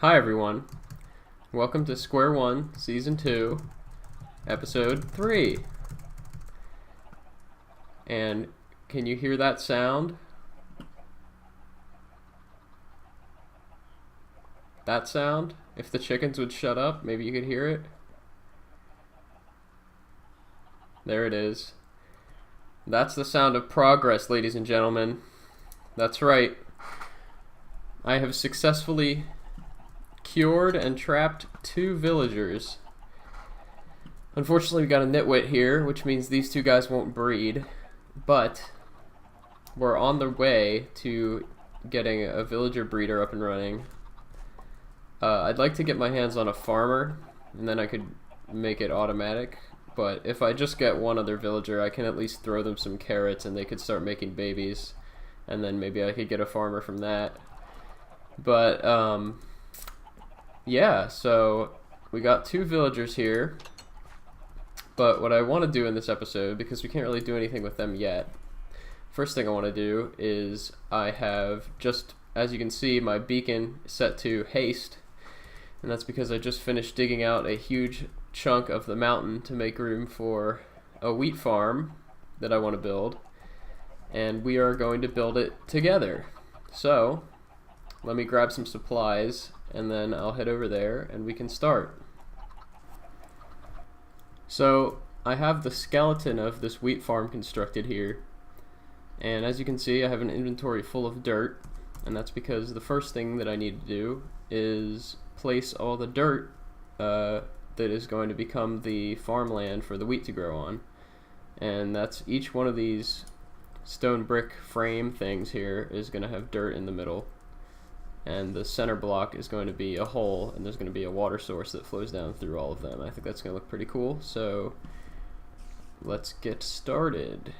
Hi everyone, welcome to Square One, Season 2, Episode 3. And can you hear that sound? That sound? If the chickens would shut up, maybe you could hear it. There it is. That's the sound of progress, ladies and gentlemen. That's right. I have successfully cured and trapped 2 villagers. Unfortunately, we got a nitwit here, which means these 2 guys won't breed, but we're on the way to getting a villager breeder up and running. I'd like to get my hands on a farmer, and then I could make it automatic, but if I just get one other villager, I can at least throw them some carrots and they could start making babies, and then maybe I could get a farmer from that. But, yeah, so we got 2 villagers here, but what I want to do in this episode, because we can't really do anything with them yet, first thing I want to do is I have just, as you can see, my beacon set to haste, and that's because I just finished digging out a huge chunk of the mountain to make room for a wheat farm that I want to build, and we are going to build it together. So let me grab some supplies and then I'll head over there and we can start. So I have the skeleton of this wheat farm constructed here, and as you can see I have an inventory full of dirt, and that's because the first thing that I need to do is place all the dirt that is going to become the farmland for the wheat to grow on, and that's each one of these stone brick frame things here is going to have dirt in the middle, and the center block is going to be a hole, and there's going to be a water source that flows down through all of them. I think that's going to look pretty cool, so let's get started.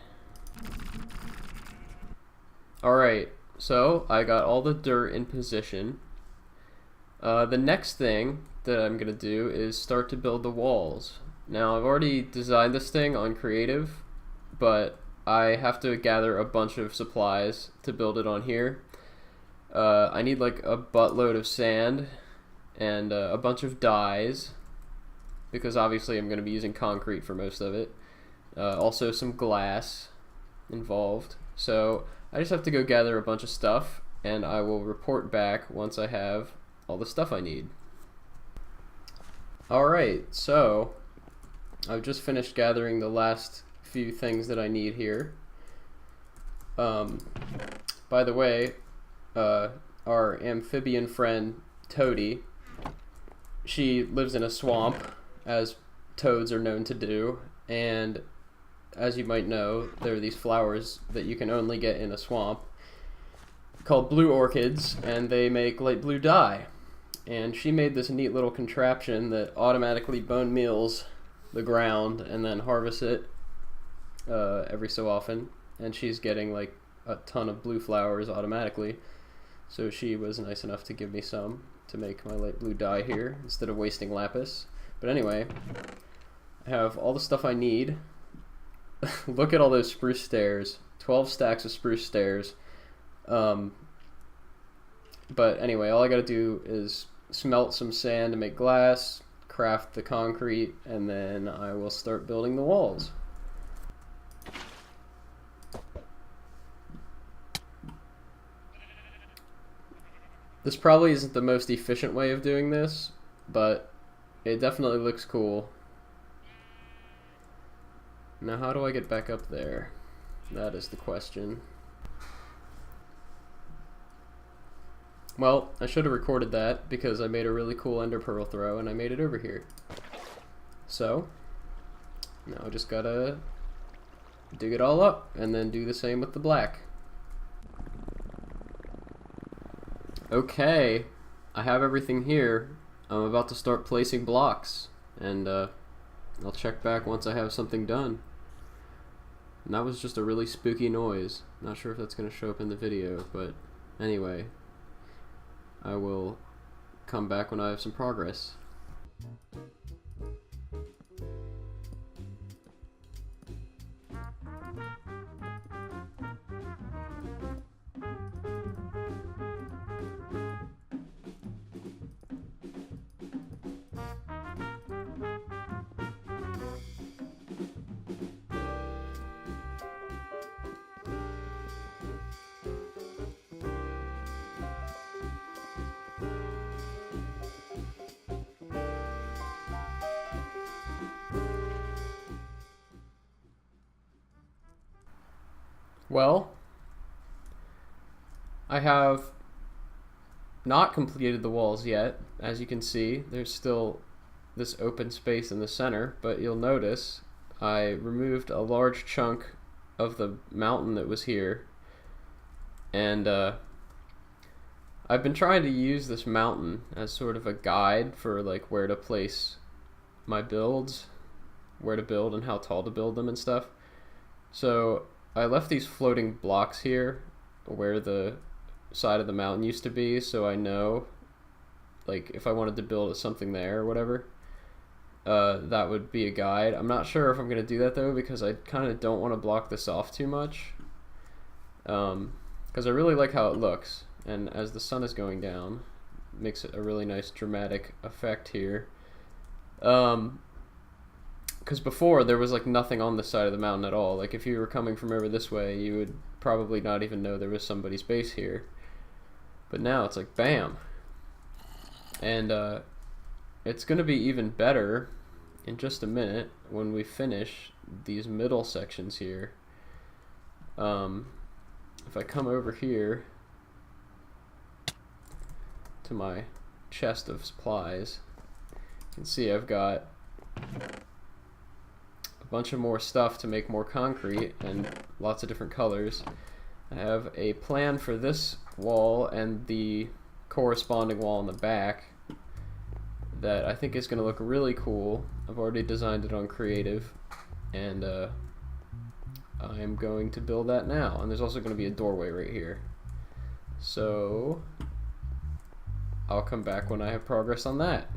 Alright, so I got all the dirt in position. The next thing that I'm going to do is start to build the walls. Now, I've already designed this thing on creative, but I have to gather a bunch of supplies to build it on here. I need like a buttload of sand and a bunch of dyes, because obviously I'm going to be using concrete for most of it. Also some glass involved. So I just have to go gather a bunch of stuff, and I will report back once I have all the stuff I need. Alright, so I've just finished gathering the last few things that I need here. By the way, our amphibian friend Toady, she lives in a swamp, as toads are known to do, and as you might know, there are these flowers that you can only get in a swamp called blue orchids, and they make light blue dye. And she made this neat little contraption that automatically bone meals the ground and then harvests it every so often, and she's getting like a ton of blue flowers automatically. So she was nice enough to give me some to make my light blue dye here instead of wasting lapis. But anyway, I have all the stuff I need. Look at all those spruce stairs. 12 stacks of spruce stairs. But anyway, all I gotta do is smelt some sand to make glass, craft the concrete, and then I will start building the walls. This probably isn't the most efficient way of doing this, but it definitely looks cool. Now how do I get back up there? That is the question. Well, I should have recorded that because I made a really cool ender pearl throw and I made it over here. So, now I just gotta dig it all up and then do the same with the black. Okay, I have everything here. I'm about to start placing blocks, and I'll check back once I have something done. And that was just a really spooky noise. Not sure if that's going to show up in the video, but anyway, I will come back when I have some progress. Well, I have not completed the walls yet. As you can see, there's still this open space in the center, but you'll notice I removed a large chunk of the mountain that was here, and I've been trying to use this mountain as sort of a guide for like where to place my builds, where to build and how tall to build them and stuff. So I left these floating blocks here where the side of the mountain used to be, so I know like if I wanted to build something there or whatever, that would be a guide. I'm not sure if I'm going to do that though, because I kind of don't want to block this off too much, because I really like how it looks, and as the sun is going down, it makes it a really nice dramatic effect here. Because before there was like nothing on the side of the mountain at all. Like if you were coming from over this way, you would probably not even know there was somebody's base here. But now it's like bam. And it's going to be even better in just a minute when we finish these middle sections here. If I come over here to my chest of supplies, you can see I've got a bunch of more stuff to make more concrete and lots of different colors. I have a plan for this wall and the corresponding wall in the back that I think is going to look really cool. I've already designed it on Creative, and I'm going to build that now. And there's also going to be a doorway right here. So I'll come back when I have progress on that.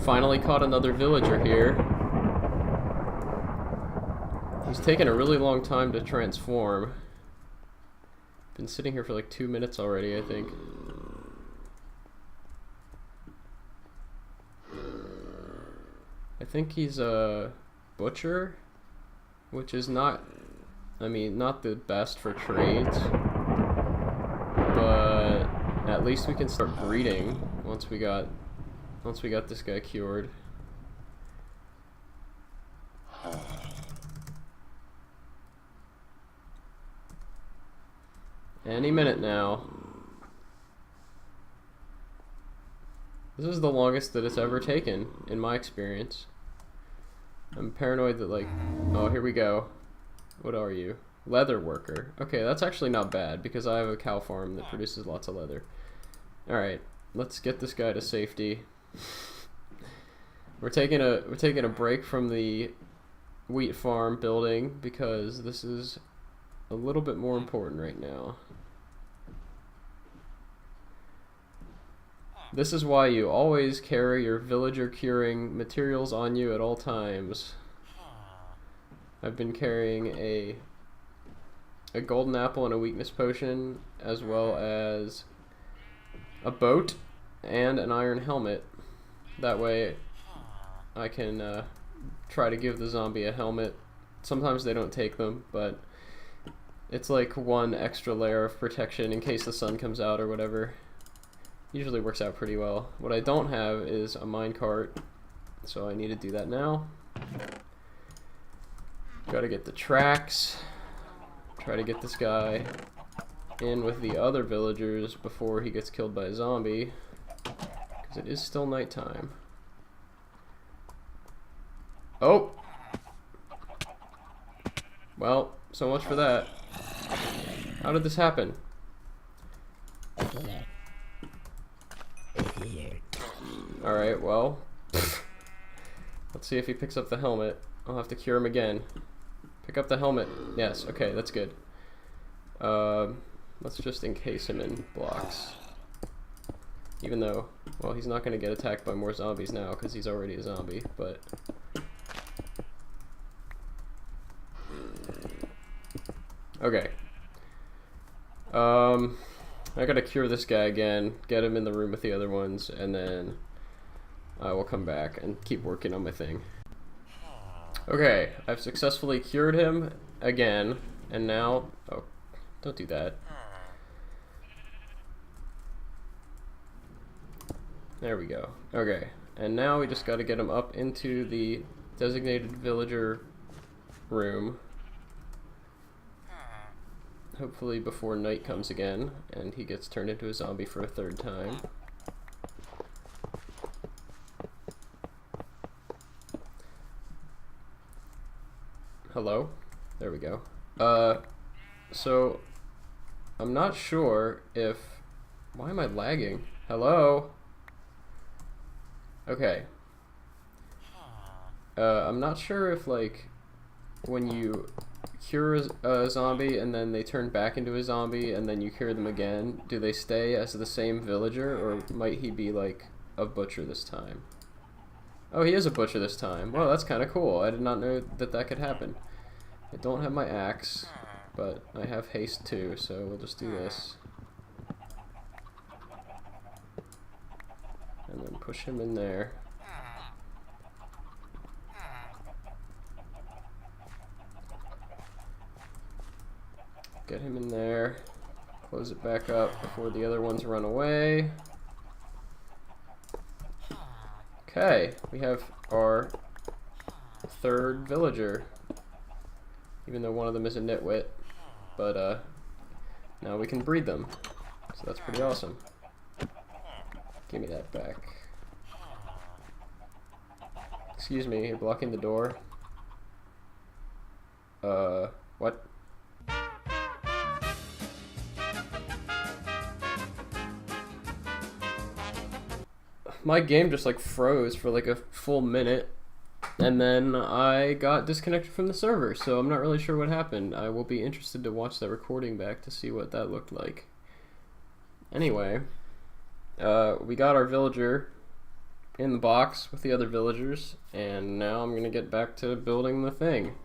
Finally caught another villager here. He's taken a really long time to transform. Been sitting here for like 2 minutes already, I think. I think he's a butcher, which is not, I mean, not the best for trades, but at least we can start breeding once we got this guy cured. Any minute now. This is the longest that it's ever taken, in my experience. I'm paranoid that, like, oh, here we go. What are you? Leather worker. Okay, that's actually not bad because I have a cow farm that produces lots of leather. Alright, let's get this guy to safety. We're taking a break from the wheat farm building because this is a little bit more important right now. This is why you always carry your villager curing materials on you at all times. I've been carrying a golden apple and a weakness potion, as well as a boat and an iron helmet. That way I can try to give the zombie a helmet. Sometimes they don't take them, but it's like one extra layer of protection in case the sun comes out or whatever. Usually works out pretty well. What I don't have is a minecart, so I need to do that now. Gotta get the tracks. Try to get this guy in with the other villagers before he gets killed by a zombie, because it is still nighttime. Oh! Well, so much for that. How did this happen? Alright, well, let's see if he picks up the helmet. I'll have to cure him again. Pick up the helmet. Yes, okay, that's good. Let's just encase him in blocks. Even though, well, he's not going to get attacked by more zombies now because he's already a zombie, but... Okay. I gotta cure this guy again, get him in the room with the other ones, and then I will come back and keep working on my thing. Okay, I've successfully cured him again, and now... Oh, don't do that. There we go. Okay, and now we just gotta get him up into the designated villager room. Hopefully before night comes again, and he gets turned into a zombie for a third time. Hello? There we go. So, I'm not sure if... Why am I lagging? Hello? Okay. I'm not sure if, like, when you cure a zombie and then they turn back into a zombie and then you cure them again, do they stay as the same villager, or might he be, like, a butcher this time? Oh, he is a butcher this time. Well, that's kind of cool. I did not know that that could happen. I don't have my axe, but I have haste too, so we'll just do this. And then push him in there. Get him in there. Close it back up before the other ones run away. Okay, we have our third villager. Even though one of them is a nitwit. But now we can breed them. So that's pretty awesome. Give me that back. Excuse me, you're blocking the door. What? My game just like froze for like a full minute, and then I got disconnected from the server, so I'm not really sure what happened. I will be interested to watch that recording back to see what that looked like. Anyway, we got our villager in the box with the other villagers, and now I'm gonna get back to building the thing.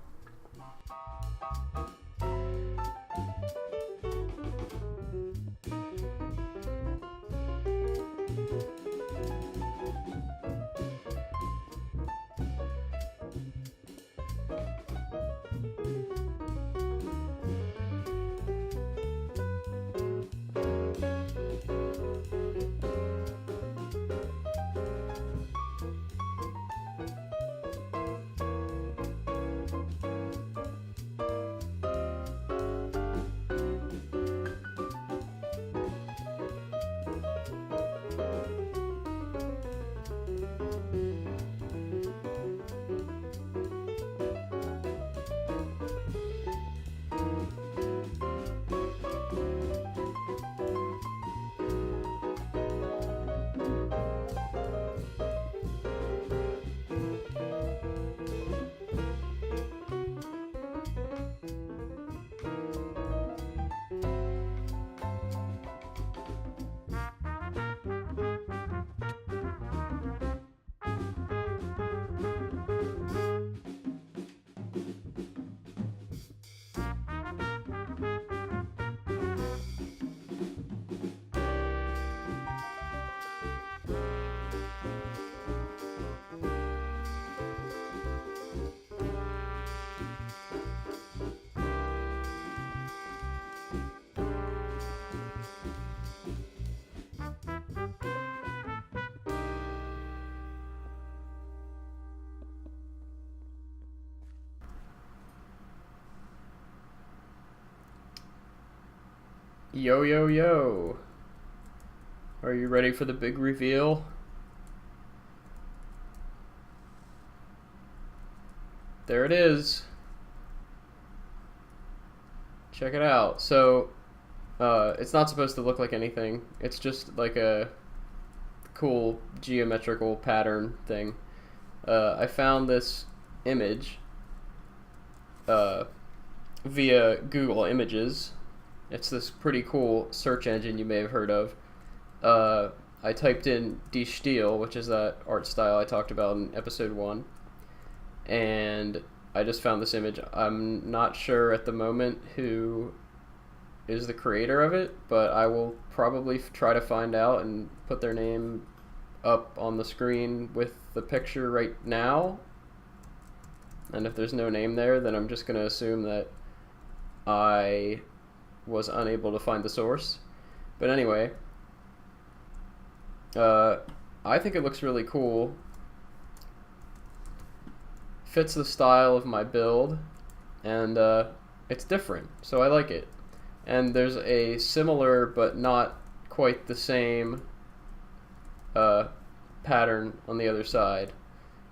Yo, yo, yo. Are you ready for the big reveal? There it is. Check it out. So, it's not supposed to look like anything. It's just like a cool geometrical pattern thing. I found this image via Google Images. It's this pretty cool search engine you may have heard of. I typed in Die Stil, which is that art style I talked about in episode 1, and I just found this image. I'm not sure at the moment who is the creator of it, but I will probably try to find out and put their name up on the screen with the picture right now. And if there's no name there, then I'm just going to assume that I was unable to find the source. But anyway, I think it looks really cool. Fits the style of my build, and it's different, so I like it. And there's a similar but not quite the same pattern on the other side.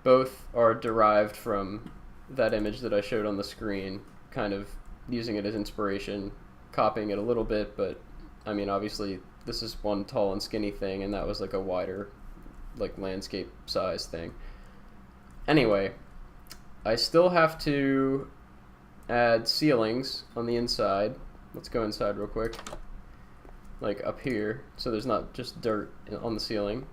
Both are derived from that image that I showed on the screen, kind of using it as inspiration, copying it a little bit, but I mean, obviously this is one tall and skinny thing, and that was like a wider, like, landscape size thing. Anyway, I still have to add ceilings on the inside. Let's go inside real quick, like up here, so there's not just dirt on the ceiling.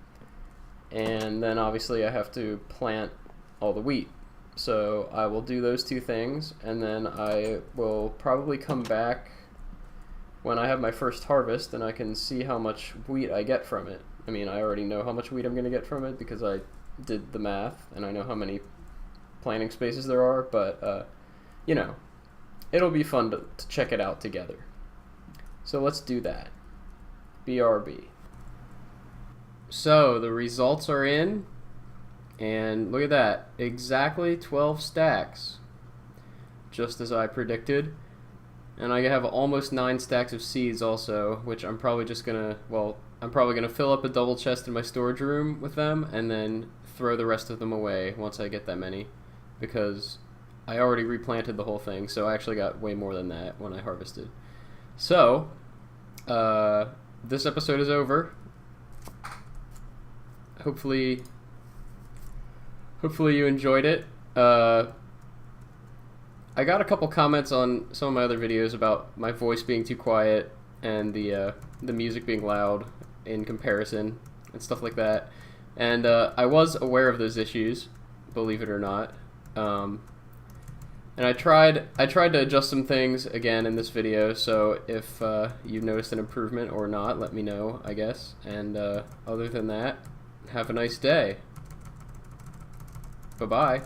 And then obviously I have to plant all the wheat. So I will do those two things, and then I will probably come back when I have my first harvest and I can see how much wheat I get from it. I mean, I already know how much wheat I'm going to get from it because I did the math and I know how many planting spaces there are, but you know, it'll be fun to check it out together. So let's do that. BRB. So the results are in, and look at that, exactly 12 stacks, just as I predicted. And I have almost 9 stacks of seeds also, which I'm probably just gonna, well, I'm probably gonna fill up a double chest in my storage room with them and then throw the rest of them away once I get that many, because I already replanted the whole thing, so I actually got way more than that when I harvested. So, this episode is over. Hopefully you enjoyed it. I got a couple comments on some of my other videos about my voice being too quiet and the music being loud in comparison and stuff like that. And I was aware of those issues, believe it or not. And I tried to adjust some things again in this video, so if you've noticed an improvement or not, let me know, I guess. And other than that, have a nice day. Bye-bye.